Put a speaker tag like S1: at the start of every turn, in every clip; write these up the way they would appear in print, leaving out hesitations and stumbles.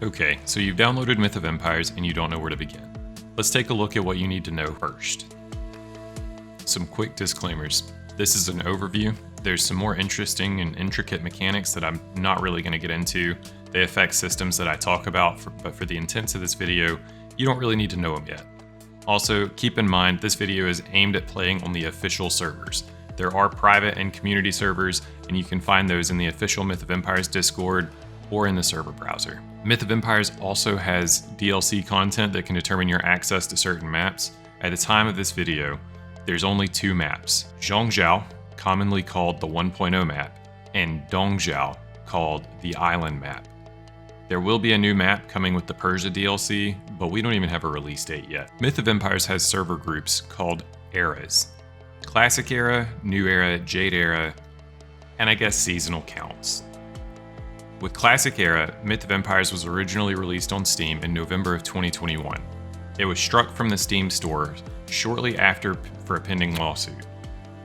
S1: Okay, so you've downloaded Myth of Empires and you don't know where to begin. Let's take a look at what you need to know first. Some quick disclaimers. This is an overview. There's some more interesting and intricate mechanics that I'm not really going to get into. They affect systems that I talk about, but for the intents of this video, you don't really need to know them yet. Also, keep in mind this video is aimed at playing on the official servers. There are private and community servers, and you can find those in the official Myth of Empires Discord or in the server browser. Myth of Empires also has DLC content that can determine your access to certain maps. At the time of this video, there's only two maps: Zhongzhou, commonly called the 1.0 map, and Dongzhou, called the Island map. There will be a new map coming with the Persia DLC, but we don't even have a release date yet. Myth of Empires has server groups called eras. Classic era, New era, Jade era, and I guess seasonal counts. With Classic era, Myth of Empires was originally released on Steam in November of 2021. It was struck from the Steam store shortly after for a pending lawsuit.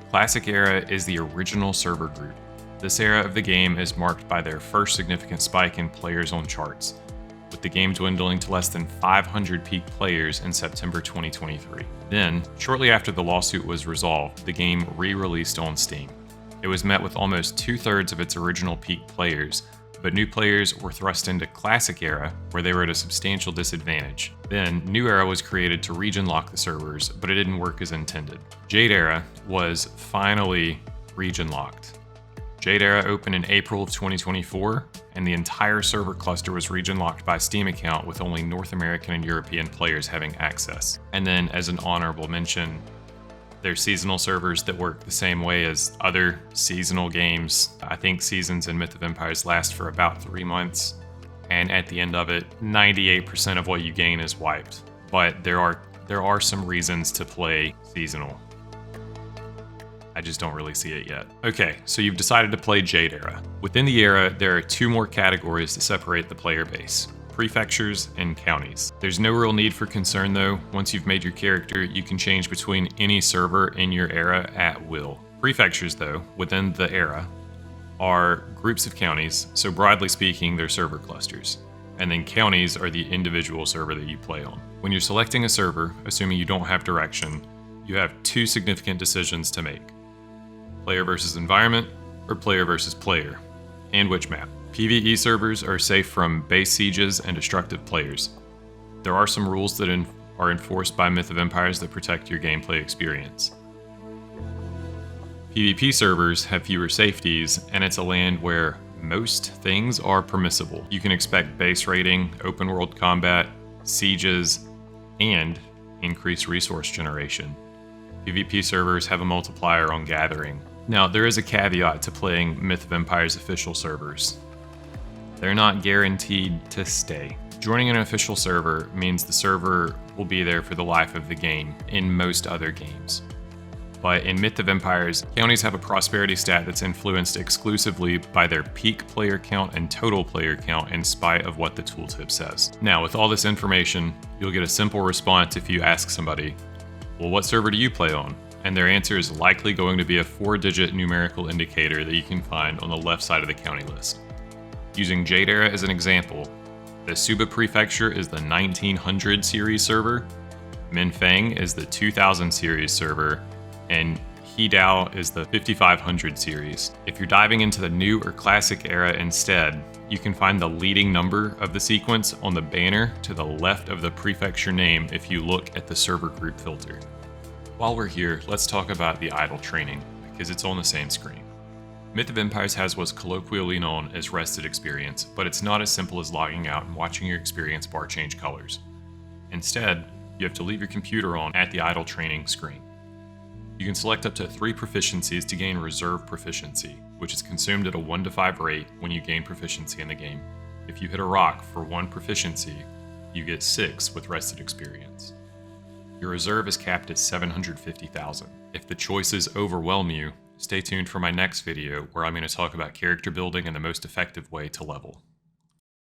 S1: Classic era is the original server group. This era of the game is marked by their first significant spike in players on charts, with the game dwindling to less than 500 peak players in September 2023. Then, shortly after the lawsuit was resolved, the game re-released on Steam. It was met with almost 2/3 of its original peak players, but new players were thrust into Classic era, where they were at a substantial disadvantage. Then, New era was created to region lock the servers, but it didn't work as intended. Jade era was finally region locked. Jade era opened in April of 2024, and the entire server cluster was region locked by Steam account, with only North American and European players having access. And then, as an honorable mention, there's seasonal servers that work the same way as other seasonal games. I think seasons in Myth of Empires last for about 3 months, and at the end of it, 98% of what you gain is wiped. But there are some reasons to play seasonal. I just don't really see it yet. Okay, so you've decided to play Jade era. Within the era, there are two more categories to separate the player base: prefectures and counties. There's no real need for concern though. Once you've made your character, you can change between any server in your era at will. Prefectures though, within the era, are groups of counties, so broadly speaking, they're server clusters. And then counties are the individual server that you play on. When you're selecting a server, assuming you don't have direction, you have two significant decisions to make: player versus environment, or player versus player, and which map. PvE servers are safe from base sieges and destructive players. There are some rules that are enforced by Myth of Empires that protect your gameplay experience. PvP servers have fewer safeties, and it's a land where most things are permissible. You can expect base raiding, open world combat, sieges, and increased resource generation. PvP servers have a multiplier on gathering. Now, there is a caveat to playing Myth of Empires official servers. They're not guaranteed to stay. Joining an official server means the server will be there for the life of the game in most other games. But in Myth of Empires, counties have a prosperity stat that's influenced exclusively by their peak player count and total player count, in spite of what the tooltip says. Now, with all this information, you'll get a simple response if you ask somebody, well, what server do you play on? And their answer is likely going to be a 4-digit numerical indicator that you can find on the left side of the county list. Using Jade era as an example, the Suba Prefecture is the 1900 series server, Minfeng is the 2000 series server, and Hidao is the 5500 series. If you're diving into the New or Classic era instead, you can find the leading number of the sequence on the banner to the left of the prefecture name if you look at the server group filter. While we're here, let's talk about the idle training, because it's on the same screen. Myth of Empires has what's colloquially known as rested experience, but it's not as simple as logging out and watching your experience bar change colors. Instead, you have to leave your computer on at the idle training screen. You can select up to 3 proficiencies to gain reserve proficiency, which is consumed at a 1 to 5 rate when you gain proficiency in the game. If you hit a rock for 1 proficiency, you get 6 with rested experience. Your reserve is capped at 750,000. If the choices overwhelm you, stay tuned for my next video where I'm going to talk about character building and the most effective way to level.